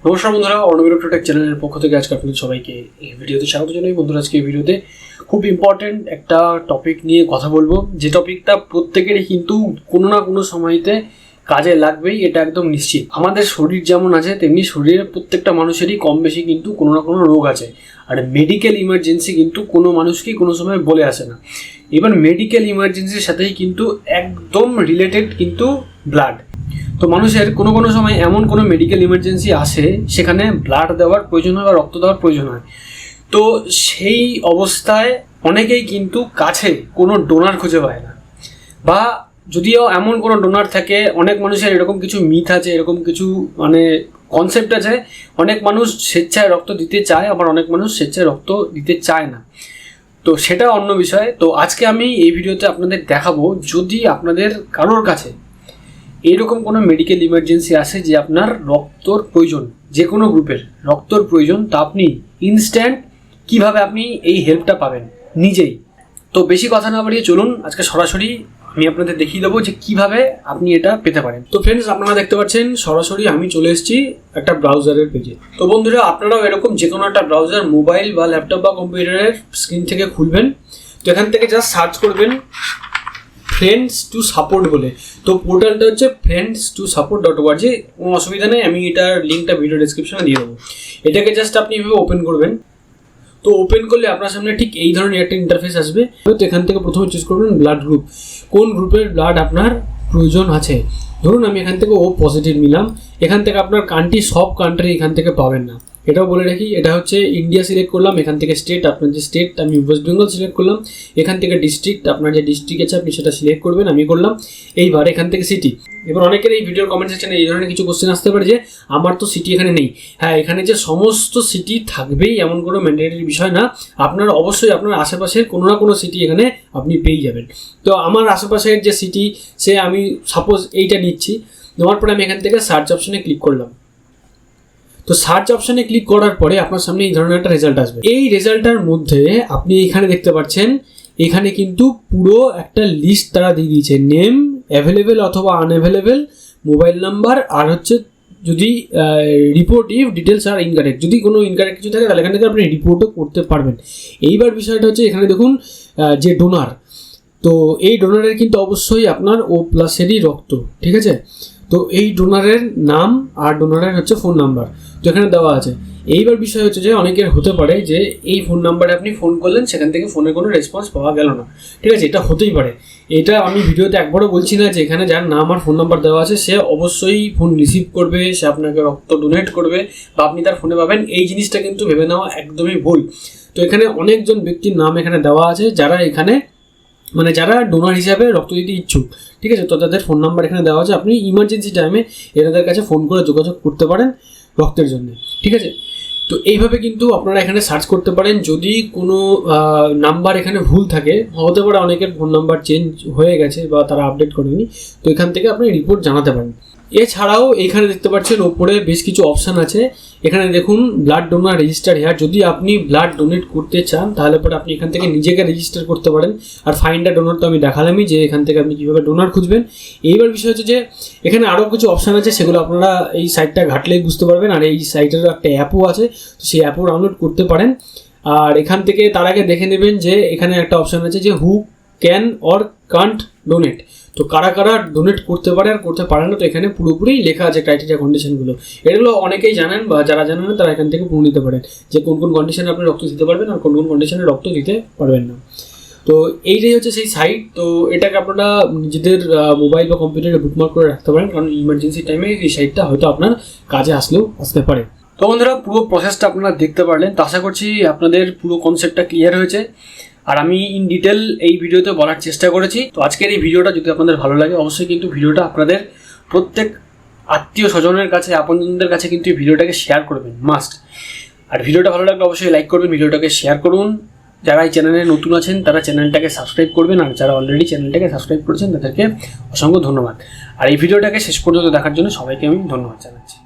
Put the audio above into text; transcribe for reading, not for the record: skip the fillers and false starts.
নমস্কার বন্ধুরা, অর্ণব টেক চ্যানেলের পক্ষ থেকে আজকে আপনাদের সবাইকে এই ভিডিওতে স্বাগত জানাই। বন্ধুরা, আজকে এই ভিডিওতে খুব ইম্পর্টেন্ট একটা টপিক নিয়ে কথা বলবো, যে টপিকটা প্রত্যেকেরই কিন্তু কোনো না কোনো সময়তে কাজে লাগবেই, এটা একদম নিশ্চিত। আমাদের শরীর যেমন আছে তেমনি শরীরের প্রত্যেকটা মানুষেরই কম বেশি কিন্তু কোনো না কোনো রোগ আছে, আর মেডিকেল ইমার্জেন্সি কিন্তু কোনো মানুষকেই কোনো সময় বলে আসে না। এবার মেডিকেল ইমার্জেন্সির সাথেই কিন্তু একদম রিলেটেড কিন্তু ব্লাড। তো মানুষের কোনো কোনো সময় এমন কোনো মেডিকেল ইমার্জেন্সি আসে সেখানে ব্লাড দেওয়ার প্রয়োজন হয় বা রক্ত দেওয়ার প্রয়োজন হয়। তো সেই অবস্থায় অনেকেই কিন্তু কাছে কোনো ডোনার খুঁজে পায় না, বা যদিও এমন কোনো ডোনার থাকে, অনেক মানুষের এরকম কিছু মিথ আছে, এরকম কিছু কনসেপ্ট আছে। অনেক মানুষ স্বেচ্ছায় রক্ত দিতে চায়, আবার অনেক মানুষ স্বেচ্ছায় রক্ত দিতে চায় না। তো সেটা অন্য বিষয়। তো আজকে আমি এই ভিডিওতে আপনাদের দেখাবো, যদি আপনাদের কারোর কাছে এরকম কোনো মেডিকেল ইমার্জেন্সি আসে যে আপনার রক্তর প্রয়োজন, যে কোনো গ্রুপের রক্তর প্রয়োজন, তা আপনি ইনস্ট্যান্ট কিভাবে আপনি এই হেল্পটা পাবেন নিজেই। তো বেশি কথা না বাড়িয়ে চলুন আজকে সরাসরি আমি আপনাদের দেখিয়ে দেবো যে কিভাবে আপনি এটা পেতে পারেন। তো ফ্রেন্ডস, আপনারা দেখতে পাচ্ছেন সরাসরি আমি চলে এসেছি একটা ব্রাউজারের পেজে। তো বন্ধুরা, আপনারাও এরকম যে কোনো একটা ব্রাউজার মোবাইল বা ল্যাপটপ বা কম্পিউটারের স্ক্রিন থেকে খুলবেন। তো এখান থেকে জাস্ট সার্চ করবেন ফ্রেন্ডস টু সাপোর্ট বলে। তো পোর্টালটা হচ্ছে friends2support.org। কোনো অসুবিধা নেই, আমি এটার লিঙ্কটা ভিডিও ডেসক্রিপশনে দিয়ে দেবো। এটাকে জাস্ট আপনি এভাবে ওপেন করবেন। তো ওপেন করলে আপনার সামনে ঠিক এই ধরনের একটা ইন্টারফেস আসবে। তো এখান থেকে প্রথমে চুজ করবেন ব্লাড গ্রুপ, কোন গ্রুপের ব্লাড আপনার প্রয়োজন আছে। ধরুন আমি এখান থেকে ও পজিটিভ নিলাম। এখান থেকে আপনার কান্ট্রি, সব কান্ট্রি এখান থেকে পাবেন না, এটাও বলে রাখি। এটা হচ্ছে ইন্ডিয়া সিলেক্ট করলাম, এখান থেকে স্টেট, আপনার যে স্টেট, আমি ওয়েস্ট বেঙ্গল সিলেক্ট করলাম। এখান থেকে ডিস্ট্রিক্ট, আপনার যে ডিস্ট্রিক্ট আছে আপনি সেটা সিলেক্ট করবেন, আমি করলাম। এইবার এখান থেকে সিটি। এবার অনেকের এই ভিডিওর কমেন্ট সেকশনে এই ধরনের কিছু কোশ্চেন আসতে পারে যে আমার তো সিটি এখানে নেই। হ্যাঁ, এখানে যে সমস্ত সিটি থাকবেই এমন কোনো ম্যান্ডেটরি বিষয় না। আপনার অবশ্যই আপনার আশেপাশের কোনো না কোনো সিটি এখানে আপনি পেয়ে যাবেন। তো আমার আশেপাশের যে সিটি, সে আমি সাপোজ এইটা নিচ্ছি। নেওয়ার পরে আমি এখান থেকে সার্চ অপশনে ক্লিক করলাম। তো সার্চ অপশানে ক্লিক করার পরে আপনার সামনে এই ধরনের একটা রেজাল্ট আসবে। এই রেজাল্টটার মধ্যে আপনি এখানে দেখতে পাচ্ছেন, এখানে কিন্তু পুরো একটা লিস্ট তারা দিয়ে দিয়েছে, নেম, অ্যাভেলেবেল অথবা আনঅ্যাভেলেবেল, মোবাইল নাম্বার, আর হচ্ছে যদি রিপোর্ট ইফ ডিটেলস আর ইনকারেক্ট, যদি কোনো ইনকারেক্ট কিছু থাকে তাহলে এখান থেকে আপনি রিপোর্টও করতে পারবেন। এইবার বিষয়টা হচ্ছে এখানে দেখুন যে ডোনার, তো এই ডোনারের কিন্তু অবশ্যই আপনার ও প্লাসেরই রক্ত, ঠিক আছে। তো এই ডোনারের নাম আর ডোনারের হচ্ছে ফোন নাম্বার তো এখানে দেওয়া আছে। এইবার বিষয় হচ্ছে যে অনেকের হতে পারে যে এই ফোন নাম্বারে আপনি ফোন করলেন, সেখান থেকে ফোনের কোনো রেসপন্স পাওয়া গেল না, ঠিক আছে। এটা হতেই পারে। এটা আমি ভিডিওতে একবারও বলছি না যে এখানে যার নাম আর ফোন নাম্বার দেওয়া আছে সে অবশ্যই ফোন রিসিভ করবে, সে আপনাকে রক্ত ডোনেট করবে বা আপনি তার ফোনে পাবেন, এই জিনিসটা কিন্তু ভেবে নেওয়া একদমই ভুল। তো এখানে অনেকজন ব্যক্তির নাম এখানে দেওয়া আছে যারা এখানে যারা ডোনার হিসাবে রক্ত দিতে ইচ্ছুক, ঠিক আছে। তো তাদের ফোন নাম্বার এখানে দেওয়া আছে, আপনি ইমার্জেন্সি টাইমে এনাদের কাছে ফোন করে যোগাযোগ করতে পারেন রক্তের জন্য, ঠিক আছে। তো এইভাবে কিন্তু আপনারা এখানে সার্চ করতে পারেন। যদি কোনো নাম্বার এখানে ভুল থাকে, হতে পারে অনেকের ফোন নাম্বার চেঞ্জ হয়ে গেছে বা তারা আপডেট করেনি, তো এখান থেকে আপনি রিপোর্ট জানাতে পারেন। এছাড়াও এখানে দেখতে পাচ্ছেন ওপরে বেশ কিছু অপশান আছে। এখানে দেখুন ব্লাড ডোনার রেজিস্টার হেয়ার, যদি আপনি ব্লাড ডোনেট করতে চান তাহলে পরে আপনি এখান থেকে নিজেকে রেজিস্টার করতে পারেন। আর ফাইন্ড আ ডোনার তো আমি দেখালামই যে এখান থেকে আপনি কীভাবে ডোনার খুঁজবেন। এইবার বিষয় হচ্ছে যে এখানে আরও কিছু অপশান আছে, সেগুলো আপনারা এই সাইটটা ঘাটলেই বুঝতে পারবেন। আর এই সাইটেরও একটা অ্যাপও আছে, তো সেই অ্যাপও ডাউনলোড করতে পারেন। আর এখান থেকে তার আগে দেখে নেবেন যে এখানে একটা অপশান আছে যে who can or can't donate, তো কারা কারা ডোনেট করতে পারে আর করতে পারে না। তো এখানে পুরোপুরি লেখা আছে ক্রাইটেরিয়া, কন্ডিশনগুলো। এগুলো অনেকেই জানেন, বা যারা জানেন না তারা এখান থেকে পড়ে নিতে পারেন যে কোন কোন কন্ডিশনে আপনি রক্ত দিতে পারবেন আর কোন কোন কন্ডিশনে রক্ত দিতে পারবেন না। তো এইটাই হচ্ছে সেই সাইট। তো এটাকে আপনারা নিজেদের মোবাইল বা কম্পিউটারে বুকমার্ক করে রাখতে পারেন, কারণ ইমার্জেন্সি টাইমে এই সাইটটা হয়তো আপনার কাজে আসতে পারে। তো বন্ধুরা, পুরো প্রসেসটা আপনারা দেখতে পারলেন। তো আশা করছি আপনাদের পুরো কনসেপ্টটা ক্লিয়ার হয়েছে, আর আমি ইন ডিটেল এই ভিডিওতে বলার চেষ্টা করেছি। তো আজকের এই ভিডিওটা যদি আপনাদের ভালো লাগে, অবশ্যই কিন্তু ভিডিওটা আপনাদের প্রত্যেক আত্মীয় স্বজনের কাছে, আপনজনদের কাছে কিন্তু এই ভিডিওটাকে শেয়ার করবেন মাস্ট। আর ভিডিওটা ভালো লাগলে অবশ্যই লাইক করবেন, ভিডিওটাকে শেয়ার করুন। যারা এই চ্যানেলে নতুন আছেন তারা চ্যানেলটাকে সাবস্ক্রাইব করবেন, আর যারা অলরেডি চ্যানেলটাকে সাবস্ক্রাইব করেছেন তাদেরকে অসংখ্য ধন্যবাদ। আর এই ভিডিওটাকে শেষ পর্যন্ত দেখার জন্য সবাইকে আমি ধন্যবাদ জানাচ্ছি।